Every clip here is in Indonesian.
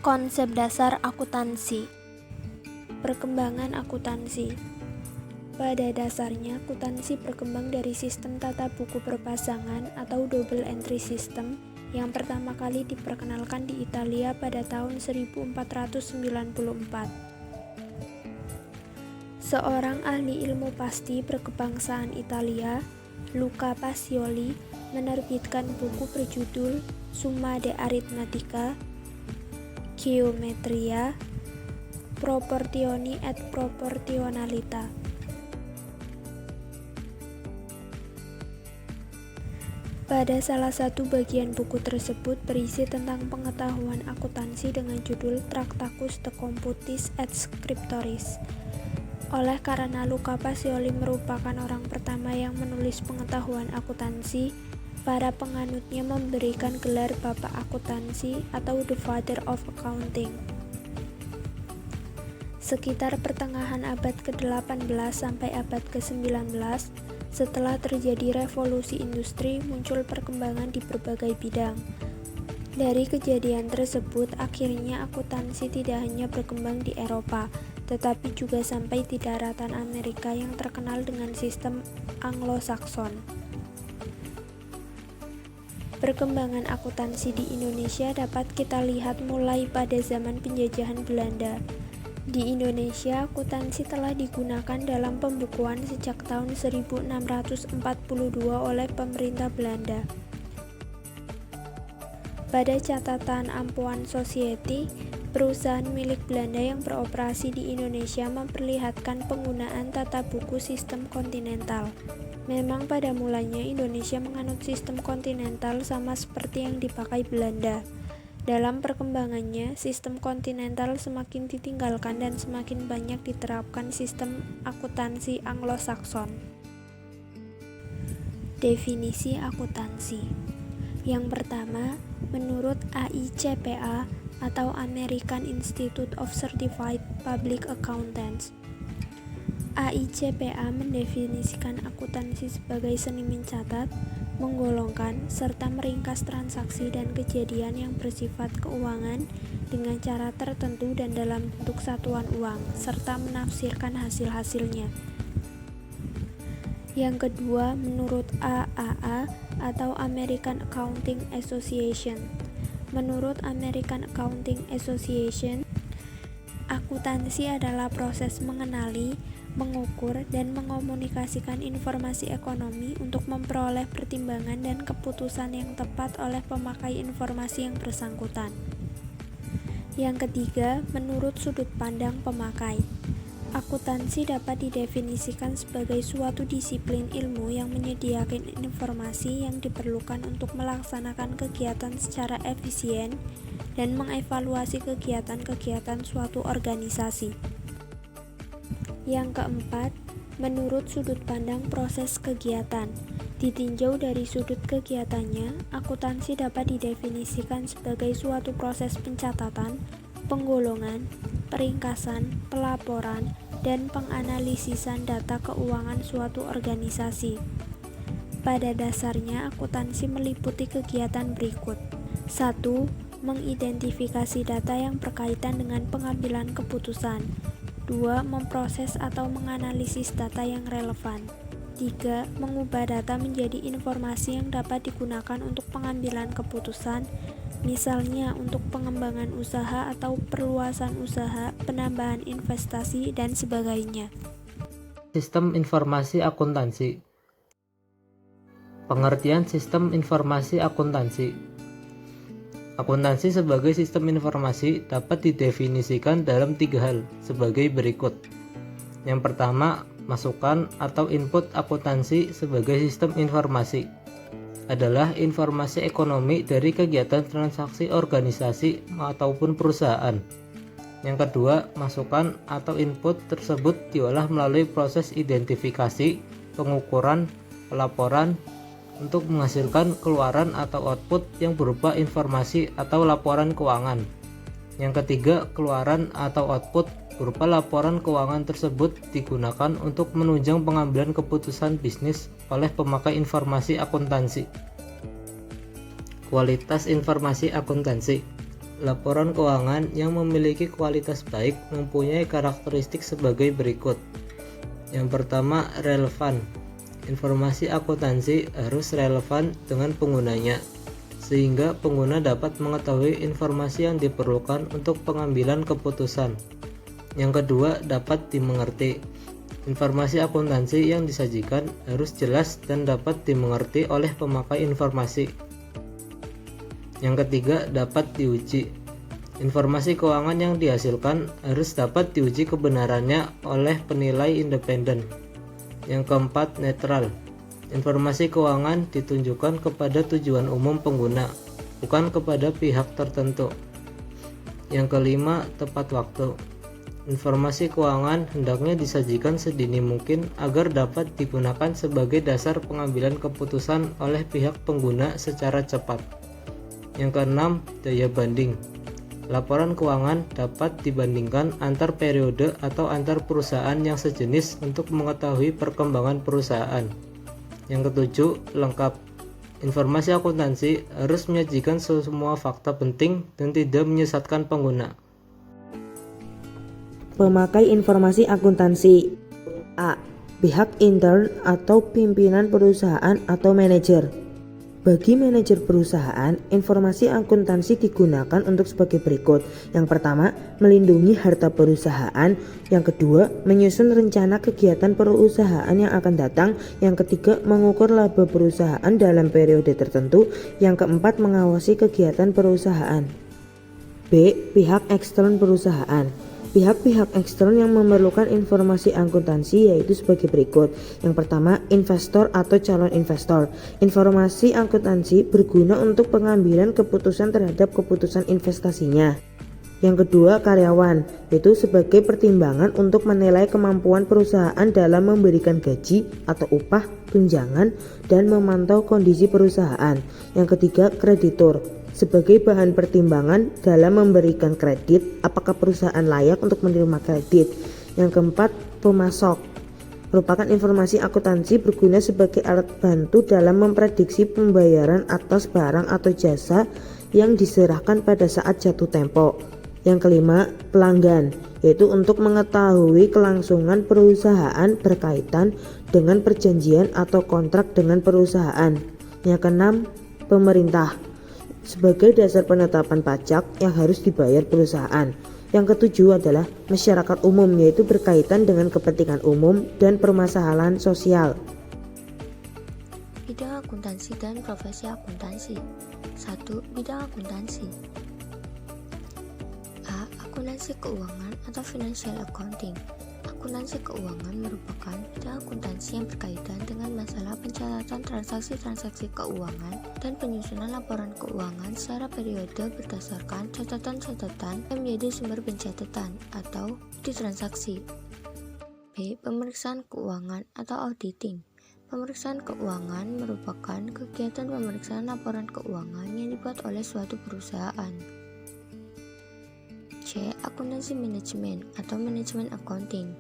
Konsep dasar akuntansi. Perkembangan akuntansi. Pada dasarnya, akuntansi berkembang dari sistem tata buku berpasangan atau double entry system yang pertama kali diperkenalkan di Italia pada tahun 1494. Seorang ahli ilmu pasti berkebangsaan Italia, Luca Pacioli, menerbitkan buku berjudul Summa de Arithmetica, Geometria, Proportioni et Proportionalita. Pada salah satu bagian buku tersebut berisi tentang pengetahuan akuntansi dengan judul Tractatus de Computis et Scriptoris. Oleh karena Luca Pacioli merupakan orang pertama yang menulis pengetahuan akuntansi, para penganutnya memberikan gelar Bapak Akuntansi atau The Father of Accounting. Sekitar pertengahan abad ke-18 sampai abad ke-19, setelah terjadi revolusi industri, muncul perkembangan di berbagai bidang. Dari kejadian tersebut, akhirnya akuntansi tidak hanya berkembang di Eropa, tetapi juga sampai di daratan Amerika yang terkenal dengan sistem Anglo-Sakson. Perkembangan akuntansi di Indonesia dapat kita lihat mulai pada zaman penjajahan Belanda. Di Indonesia, akuntansi telah digunakan dalam pembukuan sejak tahun 1642 oleh pemerintah Belanda. Pada catatan Ampuan Society, perusahaan milik Belanda yang beroperasi di Indonesia memperlihatkan penggunaan tata buku sistem kontinental. Memang pada mulanya Indonesia menganut sistem kontinental sama seperti yang dipakai Belanda. Dalam perkembangannya, sistem kontinental semakin ditinggalkan dan semakin banyak diterapkan sistem akuntansi Anglo-Sakson. Definisi akuntansi. Yang pertama, menurut AICPA atau American Institute of Certified Public Accountants. AICPA mendefinisikan akuntansi sebagai seni mencatat, menggolongkan, serta meringkas transaksi dan kejadian yang bersifat keuangan dengan cara tertentu dan dalam bentuk satuan uang, serta menafsirkan hasil-hasilnya. Yang kedua, menurut AAA atau American Accounting Association. Menurut American Accounting Association, akuntansi adalah proses mengenali, mengukur, dan mengomunikasikan informasi ekonomi untuk memperoleh pertimbangan dan keputusan yang tepat oleh pemakai informasi yang bersangkutan. Yang ketiga, menurut sudut pandang pemakai. Akuntansi dapat didefinisikan sebagai suatu disiplin ilmu yang menyediakan informasi yang diperlukan untuk melaksanakan kegiatan secara efisien dan mengevaluasi kegiatan-kegiatan suatu organisasi. Yang keempat, menurut sudut pandang proses kegiatan. Ditinjau dari sudut kegiatannya, akuntansi dapat didefinisikan sebagai suatu proses pencatatan, penggolongan, peringkasan, pelaporan, dan penganalisisan data keuangan suatu organisasi. Pada dasarnya, akuntansi meliputi kegiatan berikut. 1. Mengidentifikasi data yang berkaitan dengan pengambilan keputusan. 2. Memproses atau menganalisis data yang relevan. 3. Mengubah data menjadi informasi yang dapat digunakan untuk pengambilan keputusan, misalnya untuk pengembangan usaha atau perluasan usaha, penambahan investasi, dan sebagainya. Sistem informasi akuntansi. Pengertian sistem informasi akuntansi. Akuntansi sebagai sistem informasi dapat didefinisikan dalam 3 hal sebagai berikut. Yang pertama, masukan atau input akuntansi sebagai sistem informasi adalah informasi ekonomi dari kegiatan transaksi organisasi ataupun perusahaan. Yang kedua, masukan atau input tersebut diolah melalui proses identifikasi, pengukuran, pelaporan, untuk menghasilkan keluaran atau output yang berupa informasi atau laporan keuangan. Yang ketiga, keluaran atau output berupa laporan keuangan tersebut digunakan untuk menunjang pengambilan keputusan bisnis oleh pemakai informasi akuntansi. Kualitas informasi akuntansi. laporan keuangan yang memiliki kualitas baik mempunyai karakteristik sebagai berikut. Yang pertama, relevan. Informasi akuntansi harus relevan dengan penggunanya, sehingga pengguna dapat mengetahui informasi yang diperlukan untuk pengambilan keputusan. Yang kedua, dapat dimengerti. Informasi akuntansi yang disajikan harus jelas dan dapat dimengerti oleh pemakai informasi. Yang ketiga, dapat diuji. Informasi keuangan yang dihasilkan harus dapat diuji kebenarannya oleh penilai independen. Yang keempat, netral. Informasi keuangan ditunjukkan kepada tujuan umum pengguna, bukan kepada pihak tertentu. Yang kelima, tepat waktu. Informasi keuangan hendaknya disajikan sedini mungkin agar dapat digunakan sebagai dasar pengambilan keputusan oleh pihak pengguna secara cepat. Yang keenam, daya banding. Laporan keuangan dapat dibandingkan antar periode atau antar perusahaan yang sejenis untuk mengetahui perkembangan perusahaan. Yang ketujuh, lengkap. Informasi akuntansi harus menyajikan semua fakta penting dan tidak menyesatkan pengguna. Pemakai informasi akuntansi. A. Pihak intern atau pimpinan perusahaan atau manajer. Bagi manajer perusahaan, informasi akuntansi digunakan untuk sebagai berikut. Yang pertama, melindungi harta perusahaan. Yang kedua, menyusun rencana kegiatan perusahaan yang akan datang. Yang ketiga, mengukur laba perusahaan dalam periode tertentu. Yang keempat, mengawasi kegiatan perusahaan. B. Pihak ekstern perusahaan. Pihak-pihak ekstern yang memerlukan informasi akuntansi yaitu sebagai berikut. Yang pertama, investor atau calon investor. Informasi akuntansi berguna untuk pengambilan keputusan terhadap keputusan investasinya. Yang kedua, karyawan, yaitu sebagai pertimbangan untuk menilai kemampuan perusahaan dalam memberikan gaji atau upah, tunjangan, dan memantau kondisi perusahaan. Yang ketiga, kreditur, sebagai bahan pertimbangan dalam memberikan kredit, apakah perusahaan layak untuk menerima kredit. Yang keempat, pemasok, merupakan informasi akuntansi berguna sebagai alat bantu dalam memprediksi pembayaran atas barang atau jasa yang diserahkan pada saat jatuh tempo. Yang kelima, pelanggan, yaitu untuk mengetahui kelangsungan perusahaan berkaitan dengan perjanjian atau kontrak dengan perusahaan. Yang keenam, pemerintah, sebagai dasar penetapan pajak yang harus dibayar perusahaan. Yang ketujuh adalah masyarakat umum, yaitu berkaitan dengan kepentingan umum dan permasalahan sosial. Bidang akuntansi dan profesi akuntansi. 1. Bidang akuntansi. A. Akuntansi keuangan atau financial accounting. Akuntansi keuangan merupakan bidang akuntansi yang berkaitan dengan masalah pencatatan transaksi-transaksi keuangan dan penyusunan laporan keuangan secara periode berdasarkan catatan-catatan yang menjadi sumber pencatatan atau bukti transaksi. B. Pemeriksaan keuangan atau auditing. Pemeriksaan keuangan merupakan kegiatan pemeriksaan laporan keuangan yang dibuat oleh suatu perusahaan. C. Akuntansi manajemen atau manajemen accounting.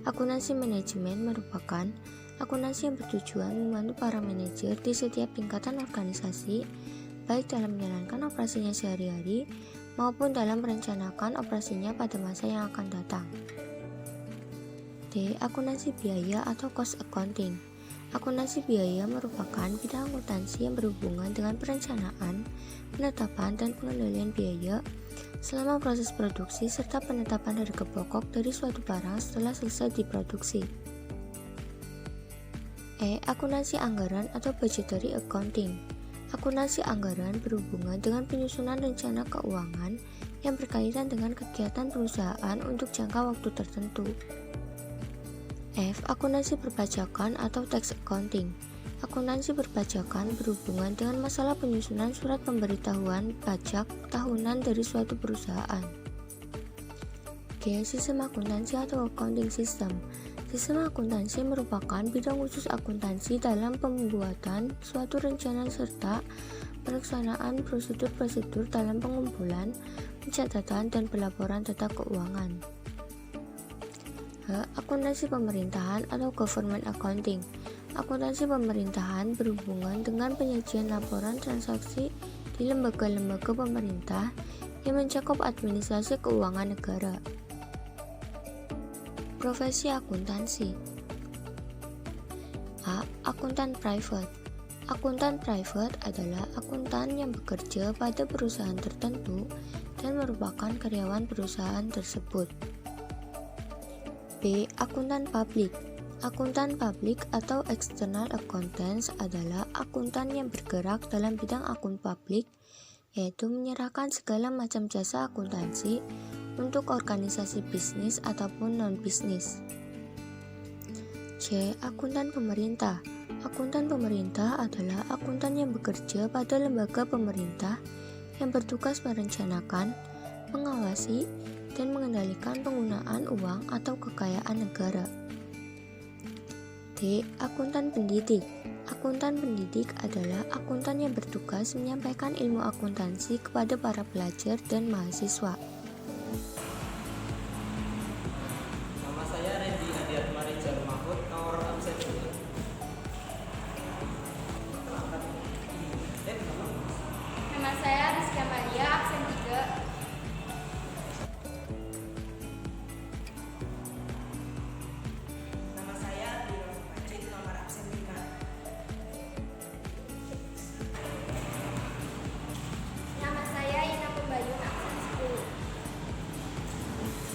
Akuntansi manajemen merupakan akuntansi yang bertujuan membantu para manajer di setiap tingkatan organisasi, baik dalam menjalankan operasinya sehari-hari maupun dalam merencanakan operasinya pada masa yang akan datang. D. Akuntansi biaya atau cost accounting. Akuntansi biaya merupakan bidang akuntansi yang berhubungan dengan perencanaan, penetapan, dan pengendalian biaya selama proses produksi serta penetapan harga pokok dari suatu barang setelah selesai diproduksi. E. Akuntansi anggaran atau budgetary accounting. Akuntansi anggaran berhubungan dengan penyusunan rencana keuangan yang berkaitan dengan kegiatan perusahaan untuk jangka waktu tertentu. F. Akuntansi perpajakan atau tax accounting. Akuntansi perpajakan berhubungan dengan masalah penyusunan surat pemberitahuan pajak tahunan dari suatu perusahaan. G. Sistem akuntansi atau accounting system. Sistem akuntansi merupakan bidang khusus akuntansi dalam pembuatan suatu rencana serta pelaksanaan prosedur-prosedur dalam pengumpulan, pencatatan, dan pelaporan data keuangan. H. Akuntansi pemerintahan atau government accounting. Akuntansi pemerintahan berhubungan dengan penyajian laporan transaksi di lembaga-lembaga pemerintah yang mencakup administrasi keuangan negara. Profesi akuntansi. A. Akuntan private. Akuntan private adalah akuntan yang bekerja pada perusahaan tertentu dan merupakan karyawan perusahaan tersebut. B. Akuntan publik. Akuntan publik atau external accountants adalah akuntan yang bergerak dalam bidang akun publik, yaitu menyerahkan segala macam jasa akuntansi untuk organisasi bisnis ataupun non-bisnis. C. Akuntan pemerintah. Akuntan pemerintah adalah akuntan yang bekerja pada lembaga pemerintah yang bertugas merencanakan, mengawasi, dan mengendalikan penggunaan uang atau kekayaan negara. D. Akuntan pendidik. Akuntan pendidik adalah akuntan yang bertugas menyampaikan ilmu akuntansi kepada para pelajar dan mahasiswa. Nama saya Randy Adiatmari Mahfud, nomor absen 2. Nama saya Rizka Maria, absen 3.